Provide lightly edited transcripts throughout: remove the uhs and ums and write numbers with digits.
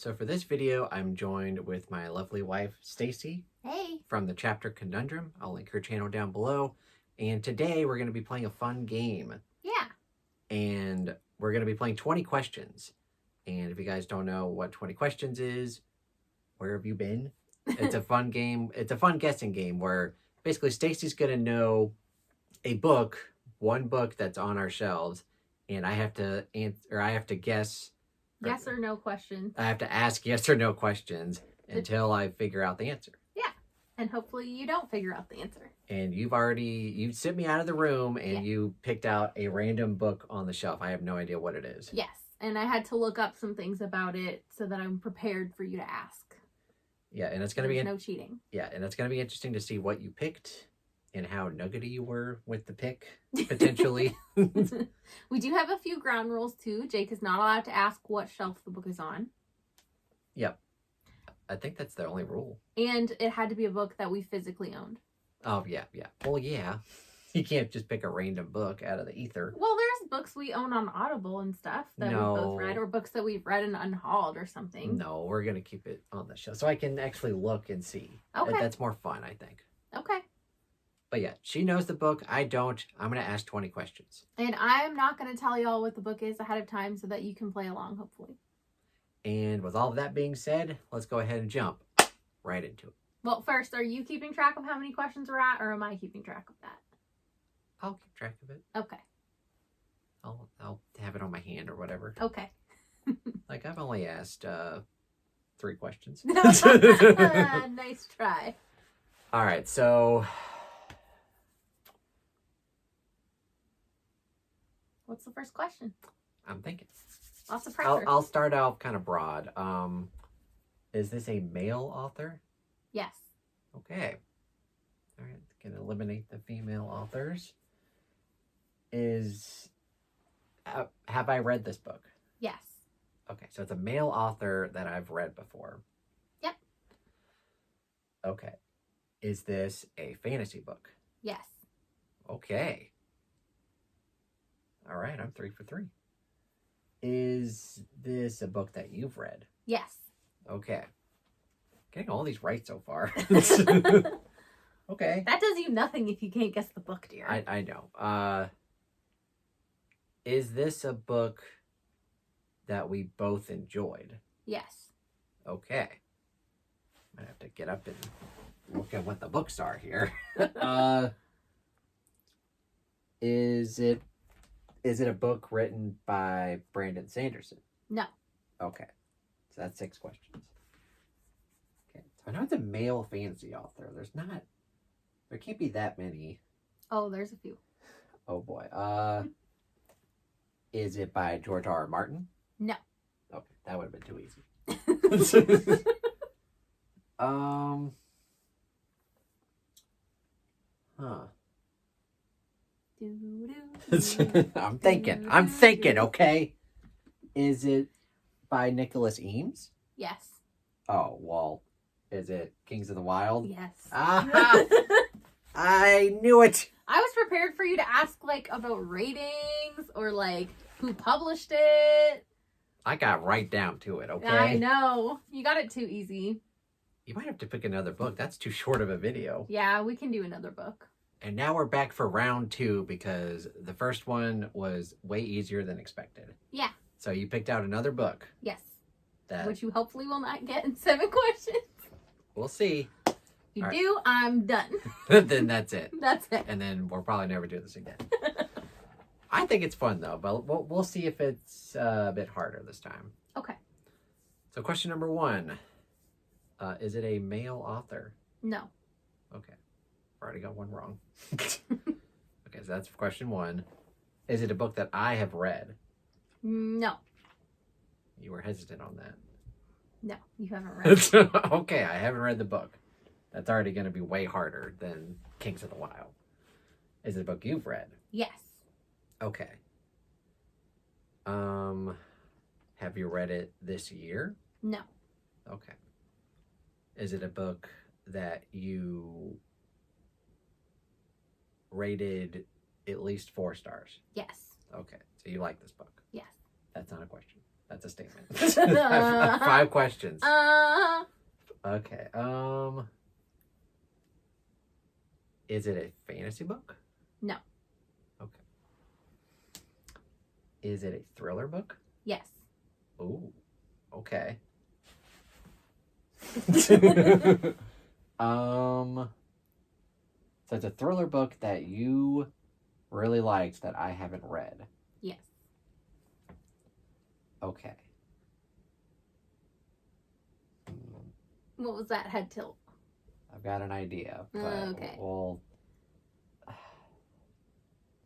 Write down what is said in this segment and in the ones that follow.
So for this video, I'm joined with my lovely wife, Stacey. Hey. From the chapter Conundrum. I'll link her channel down below. And today we're going to be playing a fun game. Yeah. And we're going to be playing 20 questions. And if you guys don't know what 20 questions is, where have you been? It's a fun game. It's a fun guessing game where basically Stacey's going to know a book, one book that's on our shelves, and I have to answer, or I have to guess. Yes or no questions. I have to ask yes or no questions until I figure out the answer. Yeah. And hopefully you don't figure out the answer. And you sent me out of the room and you picked out a random book on the shelf. I have no idea what it is. Yes. And I had to look up some things about it so that I'm prepared for you to ask. Yeah, and it's going to be no cheating. Yeah, and it's going to be interesting to see what you picked and how nuggety you were with the pick, potentially. We do have a few ground rules, too. Jake is not allowed to ask what shelf the book is on. Yep. I think that's the only rule. And it had to be a book that we physically owned. Oh, yeah. Well, yeah. You can't just pick a random book out of the ether. Well, there's books we own on Audible and stuff that we both read, or books that we've read and unhauled or something. No, we're going to keep it on the shelf so I can actually look and see. Okay. That's more fun, I think. Okay. But yeah, she knows the book. I don't. I'm going to ask 20 questions. And I'm not going to tell y'all what the book is ahead of time so that you can play along, hopefully. And with all of that being said, let's go ahead and jump right into it. Well, first, are you keeping track of how many questions we're at, or am I keeping track of that? I'll keep track of it. Okay. I'll have it on my hand or whatever. Okay. Like, I've only asked 3 questions. Nice try. All right, so... What's the first question? I'm thinking. Lots of pressure. I'll start out kind of broad. Is this a male author? Yes. Okay. All right, can eliminate the female authors. Have I read this book? Yes. Okay, so it's a male author that I've read before. Yep. Okay. Is this a fantasy book? Yes. Okay. All right, I'm 3 for 3. Is this a book that you've read? Yes. Okay. Getting all these right so far. Okay. That does you nothing if you can't guess the book, dear. I know. Is this a book that we both enjoyed? Yes. Okay. Might have to get up and look at what the books are here. Is it a book written by Brandon Sanderson? No. Okay. So that's 6 questions. Okay. So I know it's a male fantasy author. There can't be that many. Oh, there's a few. Oh boy. Is it by George R. R. Martin? No. Okay, that would have been too easy. Huh. I'm thinking, okay. Is it by Nicholas Eames? Yes. Oh, well, is it Kings of the Wild? Yes. Aha! I knew it! I was prepared for you to ask, about ratings or, who published it. I got right down to it, okay? I know. You got it too easy. You might have to pick another book. That's too short of a video. Yeah, we can do another book. And now we're back for round 2 because the first one was way easier than expected. Yeah. So you picked out another book. Yes. That which you hopefully will not get in 7 questions. We'll see. If you do, I'm done. Then that's it. That's it. And then we'll probably never do this again. I think it's fun, though. But we'll see if it's a bit harder this time. Okay. So question number 1. Is it a male author? No. Okay. Already got one wrong. Okay, so that's question 1. Is it a book that I have read? No. You were hesitant on that. No, you haven't read it. Okay, I haven't read the book. That's already going to be way harder than Kings of the Wild. Is it a book you've read? Yes. Okay. Have you read it this year? No. Okay. Is it a book that you at least 4 stars? Yes. Okay, so you like this book? Yes. That's not a question. That's a statement. Five questions. Okay. Is it a fantasy book? No. Okay. Is it a thriller book? Yes. Ooh. Okay. So it's a thriller book that you really liked that I haven't read. Yes. Okay. What was that head tilt? I've got an idea, but Okay. we'll.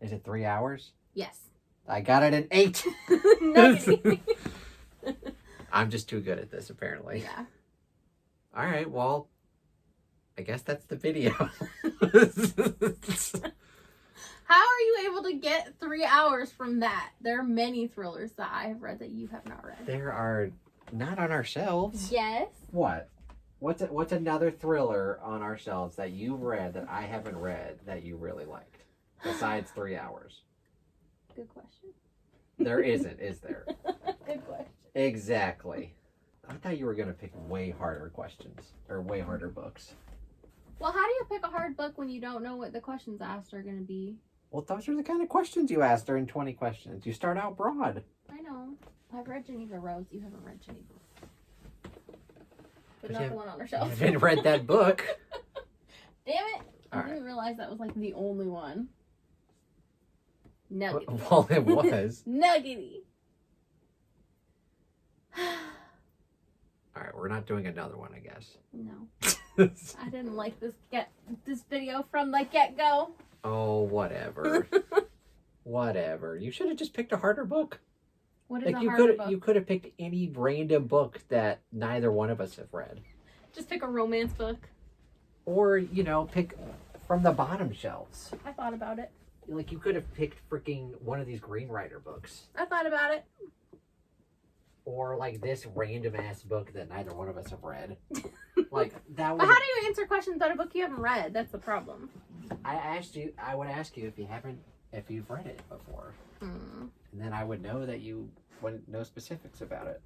Is it 3 hours? Yes. I got it in 8. Nuggety. I'm just too good at this, apparently. Yeah. All right, well, I guess that's the video. How are you able to get 3 hours from that? There are many thrillers that I have read that you have not read. There are not on our shelves. Yes. What? What's another thriller on our shelves that you've read that I haven't read that you really liked? Besides 3 hours. Good question. There isn't, is there? Good question. Exactly. I thought you were going to pick way harder questions. Or way harder books. Well, how do you pick a hard book when you don't know what the questions asked are going to be? Well, those are the kind of questions you asked during 20 questions. You start out broad. I know. I've read Geneva Rose. You haven't read Geneva Rose. But But not the one on our I shelf. haven't read that book. Damn it. All I didn't realize that was like the only one. Nuggety. Well, it was. Nuggety. All right, we're not doing another one, I guess. No. I didn't like this video from the get-go. Oh, whatever. Whatever. You should have just picked a harder book. What is Like a you harder could book? you could have picked any random book that neither one of us have read. Just pick a romance book. Or, pick from the bottom shelves. I thought about it. Like you could have picked freaking one of these Greenwriter books. I thought about it. Or like this random ass book that neither one of us have read. Like that But would how do you answer questions about a book you haven't read? That's the problem. I would ask you if you've read it before. And then I would know that you wouldn't know specifics about it.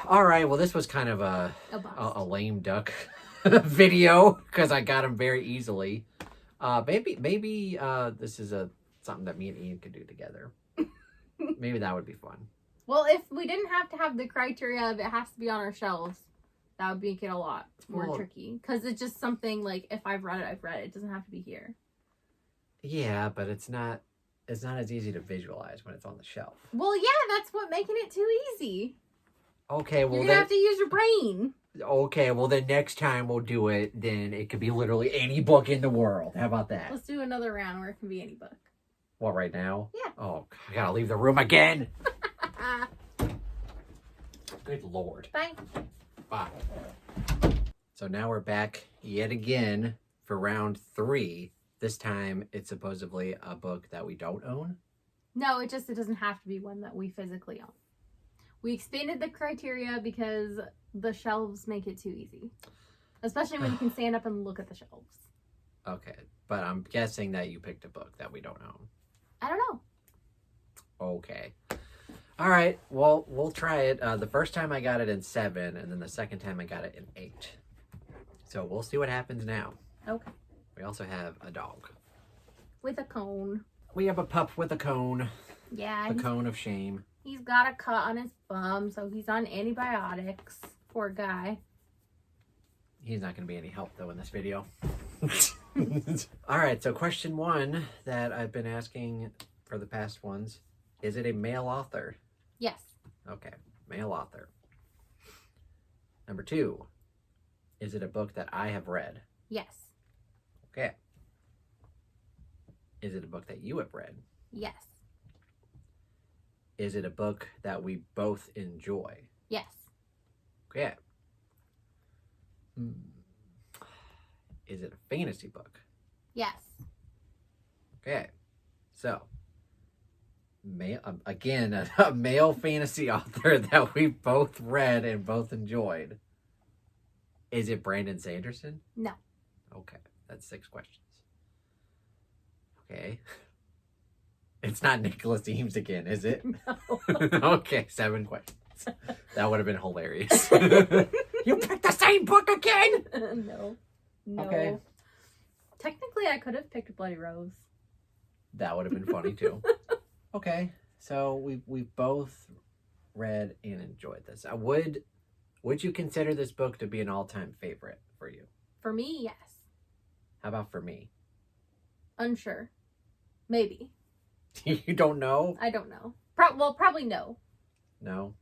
All right, well this was kind of a lame duck video because I got him very easily. Maybe this is something that me and Ian could do together. Maybe that would be fun. Well, if we didn't have to have the criteria of it has to be on our shelves, that would make it a lot more tricky. Because it's just something like, if I've read it, I've read it. It doesn't have to be here. Yeah, but it's not as easy to visualize when it's on the shelf. Well, yeah, that's what making it too easy. Okay, well you're gonna have to use your brain. Okay, well then next time we'll do it. Then it could be literally any book in the world. How about that? Let's do another round where it can be any book. What, right now? Yeah. Oh, I gotta leave the room again. Good Lord. Bye. Bye. So now we're back yet again for round 3. This time it's supposedly a book that we don't own. No, it doesn't have to be one that we physically own. We expanded the criteria because the shelves make it too easy. Especially when you can stand up and look at the shelves. Okay, but I'm guessing that you picked a book that we don't own. I don't know. Okay. All right, well, we'll try it. The first time I got it in 7, and then the second time I got it in 8. So we'll see what happens now. Okay. We also have a dog. With a cone. We have a pup with a cone. Yeah. The cone of shame. He's got a cut on his bum, so he's on antibiotics. Poor guy. He's not going to be any help, though, in this video. All right, so question 1 that I've been asking for the past ones. Is it a male author? Yes. Okay, male author. Number 2. Is it a book that I have read? Yes. Okay. Is it a book that you have read? Yes. Is it a book that we both enjoy? Yes. Okay. Is it a fantasy book? Yes. Okay. So, again, a male fantasy author that we both read and both enjoyed. Is it Brandon Sanderson? No. Okay. That's 6 questions. Okay. It's not Nicholas Eames again, is it? No. Okay, 7 questions. That would have been hilarious. You picked the same book again? No. No. Okay. Technically, I could have picked Bloody Rose. That would have been funny too. Okay, so we've both read and enjoyed this. Would you consider this book to be an all-time favorite for you? For me, yes. How about for me? Unsure. Maybe. You don't know? I don't know. Well, probably no. No?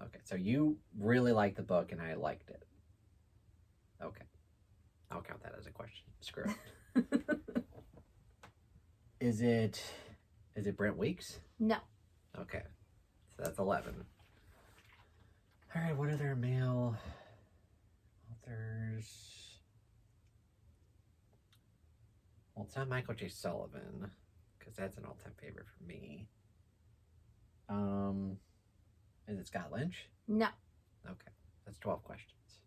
Okay, so you really liked the book and I liked it. Okay. I'll count that as a question. Screw it. Is it Brent Weeks? No. Okay. So that's 11. All right, what other male authors? Well, it's not Michael J. Sullivan, because that's an all-time favorite for me. Is it Scott Lynch? No. Okay, that's 12 questions.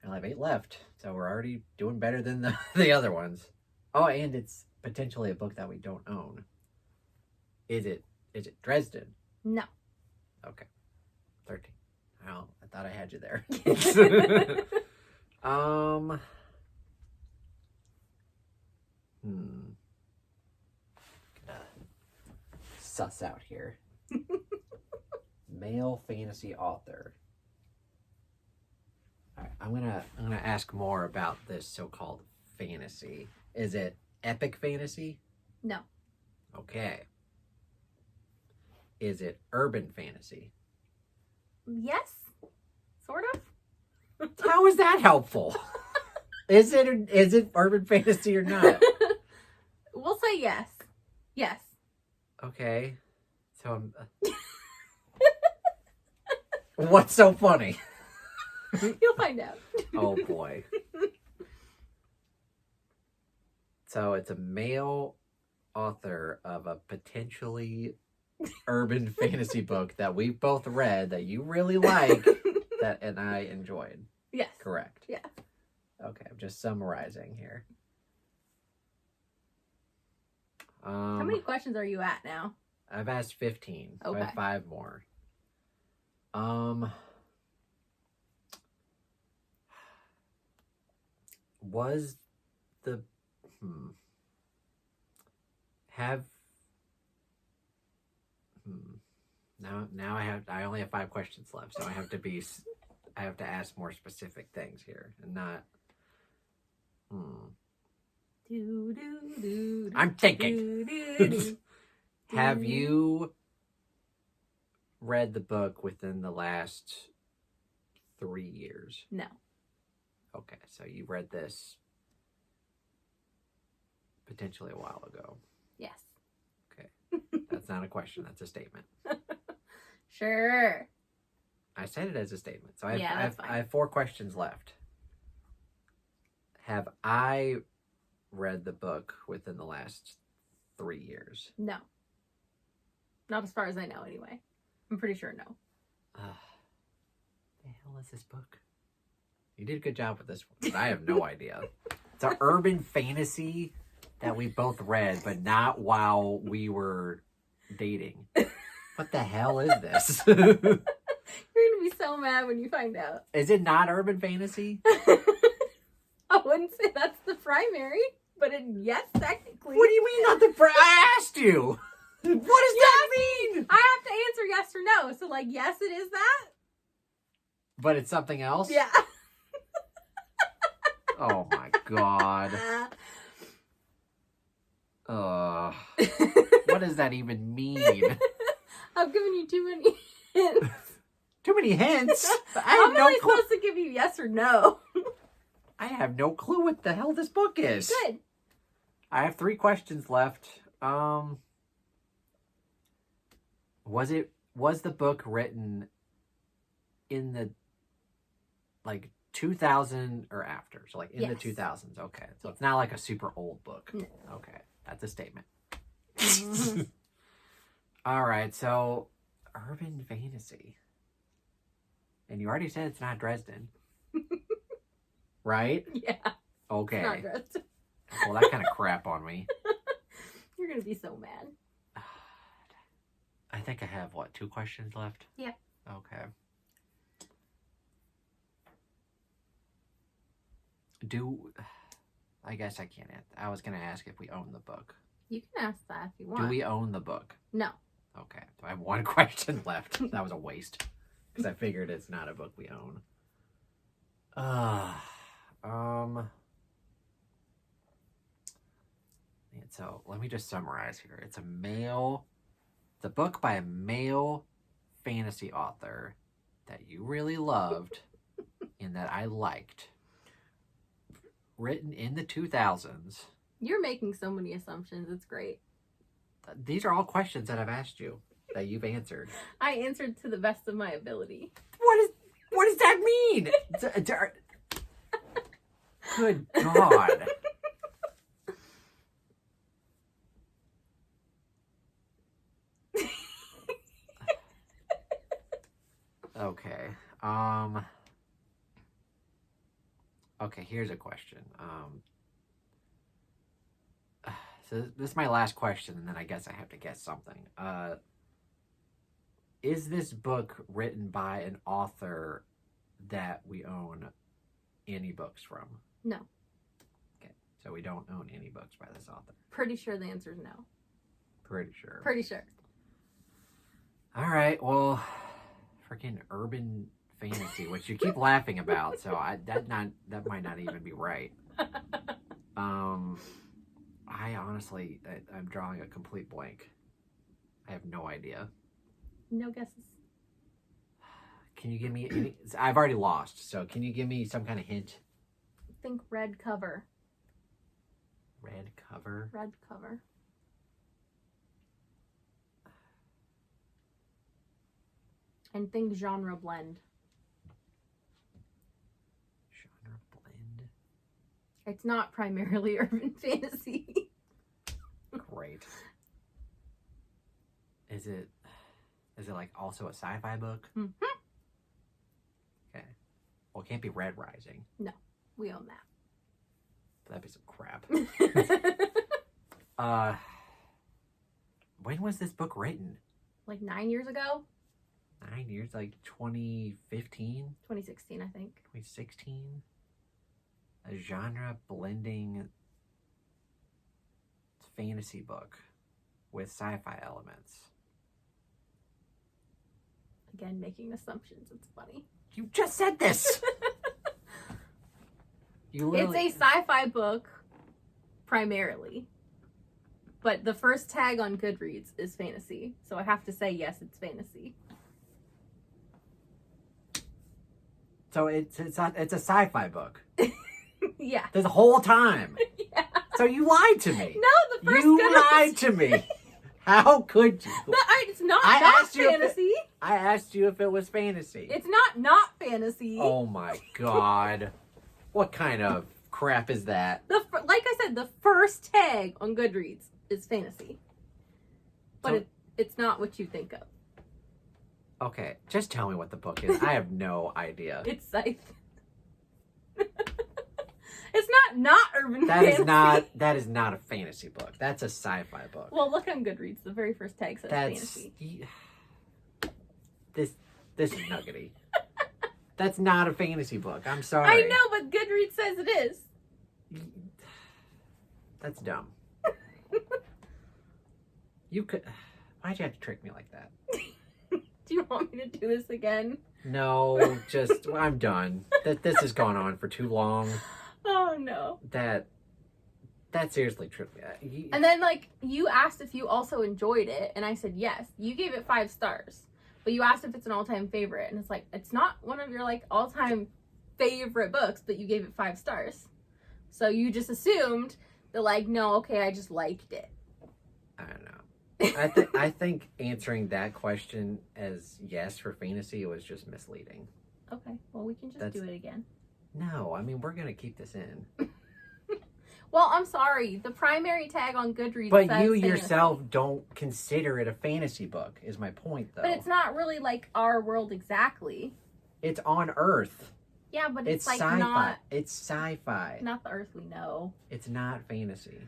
I only have 8 left, so we're already doing better than the other ones. Oh, and it's potentially a book that we don't own. Is it Dresden? No. Okay, 13. Well, I thought I had you there. Gotta suss out here. Male fantasy author. All right, I'm gonna ask more about this so-called fantasy. Is it epic fantasy? No. Okay. Is it urban fantasy? Yes. Sort of. How is that helpful? Is it urban fantasy or not? We'll say yes. Yes. Okay. So I'm. What's so funny? You'll find out. Oh boy. So it's a male author of a potentially urban fantasy book that we've both read that you really like and I enjoyed. Yes. Correct. Yeah. Okay, I'm just summarizing here. How many questions are you at now? I've asked 15. So I Okay. have 5 more. Was the have now I only have 5 questions left, so I have to ask more specific things here and not I'm thinking. Have you read the book within the last 3 years? No. Okay, so you read this potentially a while ago. Yes. Okay. That's not a question, that's a statement. Sure. I said it as a statement. So Yeah, that's fine. I have 4 questions left. Have I read the book within the last 3 years? No. Not as far as I know, anyway. I'm pretty sure no. The hell is this book? You did a good job with this one, but I have no idea. It's an urban fantasy that we both read, but not while we were dating. What the hell is this? You're going to be so mad when you find out. Is it not urban fantasy? I wouldn't say that's the primary, but yes, technically. What do you mean not the I asked you. What does that mean? I have to answer yes or no. So, like, yes, it is that. But it's something else? Yeah. Oh my god. What does that even mean? I've given you too many hints. Too many hints? How am I supposed to give you yes or no? I have no clue what the hell this book is. Good. I have 3 questions left. Was the book written in the 2000 or after? So in the 2000s. Okay. So it's not like a super old book. No. Okay. That's a statement. All right. So urban fantasy. And you already said it's not Dresden. Right? Yeah. Okay. It's not Dresden. Well, that kind of crap on me. You're going to be so mad. I think I have, what, 2 questions left? Yep. Okay. I guess I can't answer. I was going to ask if we own the book. You can ask that if you want. Do we own the book? No. Okay. So I have 1 question left. That was a waste. Because I figured it's not a book we own. So let me just summarize here. It's a book by a male fantasy author that you really loved and that I liked. Written in the 2000s. You're making so many assumptions. It's great. These are all questions that I've asked you that you've answered. I answered to the best of my ability. What does that mean? Good God. Okay. Okay, here's a question. So this is my last question, and then I guess I have to guess something. Is this book written by an author that we own any books from? No. Okay, so we don't own any books by this author. Pretty sure the answer is no. Pretty sure. Pretty sure. All right, well, freaking urban fantasy, which you keep laughing about, so that might not even be right. I honestly, I'm drawing a complete blank. I have no idea. No guesses. Can you give me any? I've already lost, so can you give me some kind of hint? Think red cover. Red cover? Red cover. And think genre blend. Genre blend? It's not primarily urban fantasy. Great. Is it like also a sci-fi book? Mm-hmm. Okay. Well, it can't be Red Rising. No, we own that. That'd be some crap. When was this book written? Like 9 years ago? 9 years, like 2015? 2016, I think. 2016? A genre blending fantasy book with sci-fi elements. Again, making assumptions. It's funny. You just said this! It's a sci-fi book, primarily. But the first tag on Goodreads is fantasy. So I have to say, yes, it's fantasy. So it's a sci-fi book. Yeah. The whole time. Yeah. So you lied to me. No, the first You lied to me. How could you? It's not fantasy. I asked you if it was fantasy. It's not fantasy. Oh my God. What kind of crap is that? Like I said, the first tag on Goodreads is fantasy. But it's not what you think of. Okay, just tell me what the book is. I have no idea. It's Scythe. It's not urban fantasy. That is not a fantasy book. That's a sci-fi book. Well, look on Goodreads. The very first tag says fantasy. This is nuggety. That's not a fantasy book. I'm sorry. I know, but Goodreads says it is. That's dumb. Why'd you have to trick me like that? Do you want me to do this again? No, I'm done. This has gone on for too long. Oh no. That seriously tripped me. And then you asked if you also enjoyed it, and I said yes. You gave it 5 stars. But you asked if it's an all-time favorite, and it's like, it's not one of your all-time favorite books, but you gave it 5 stars. So you just assumed that no, okay, I just liked it. I don't know. I think answering that question as yes for fantasy was just misleading. Okay, well, we can just do it again. No, I mean, we're going to keep this in. Well, I'm sorry. The primary tag on Goodreads but says you fantasy. yourself don't consider it a fantasy book, is my point, though. But it's not really our world exactly. It's on Earth. Yeah, but it's sci-fi. not... It's sci-fi. Not the Earth we know. It's not fantasy.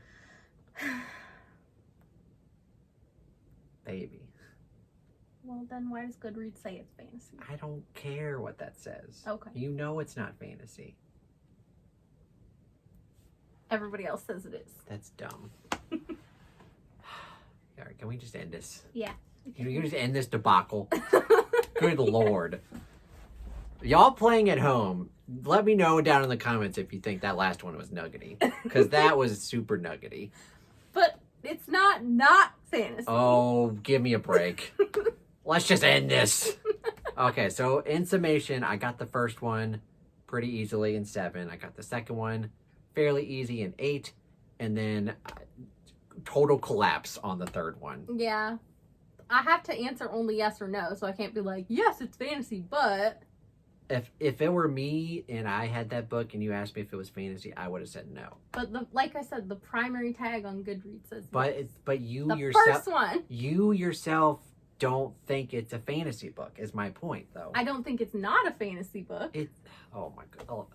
Baby. Well, then why does Goodreads say it's fantasy? I don't care what that says. Okay. You know it's not fantasy. Everybody else says it is. That's dumb. All right, can we just end this? Yeah. Can we just end this debacle? Good Lord. Y'all playing at home, let me know down in the comments if you think that last one was nuggety. Because that was super nuggety. But it's not fantasy. Oh, give me a break. Let's just end this. Okay, so in summation, I got the first one pretty easily in 7. I got the second one fairly easy in 8. And then total collapse on the third one. Yeah. I have to answer only yes or no, so I can't be like, yes, it's fantasy, but... If it were me and I had that book and you asked me if it was fantasy, I would have said no. But like I said, the primary tag on Goodreads says yes. But you the yourself, first one. You yourself don't think it's a fantasy book. Is my point though. I don't think it's not a fantasy book. It. Oh my god.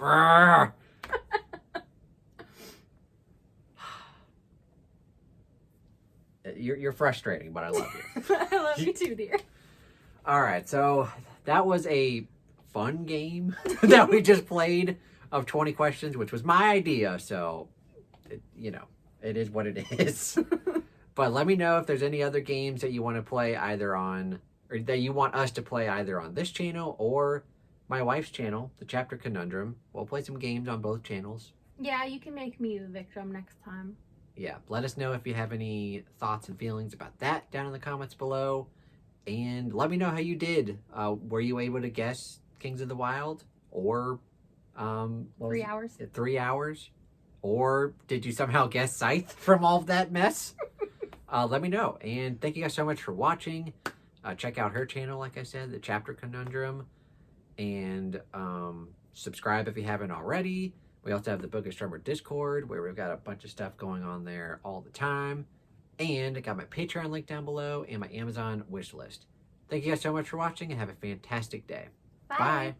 Oh. You're frustrating, but I love you. I love you too, dear. All right, so that was a fun game that we just played of 20 questions, which was my idea. So, it is what it is. But let me know if there's any other games that you want to play either on, or that you want us to play either on this channel or my wife's channel, The Chapter Conundrum. We'll play some games on both channels. Yeah, you can make me the victim next time. Yeah, let us know if you have any thoughts and feelings about that down in the comments below. And let me know how you did. Were you able to guess Kings of the Wild? Or 3 hours? 3 hours? Or did you somehow guess Scythe from all of that mess? Let me know. And thank you guys so much for watching. Check out her channel, like I said, The Chapter Conundrum. And subscribe if you haven't already. We also have the Book of Strummer Discord, where we've got a bunch of stuff going on there all the time. And I got my Patreon link down below and my Amazon wish list. Thank you guys so much for watching and have a fantastic day. Bye. Bye.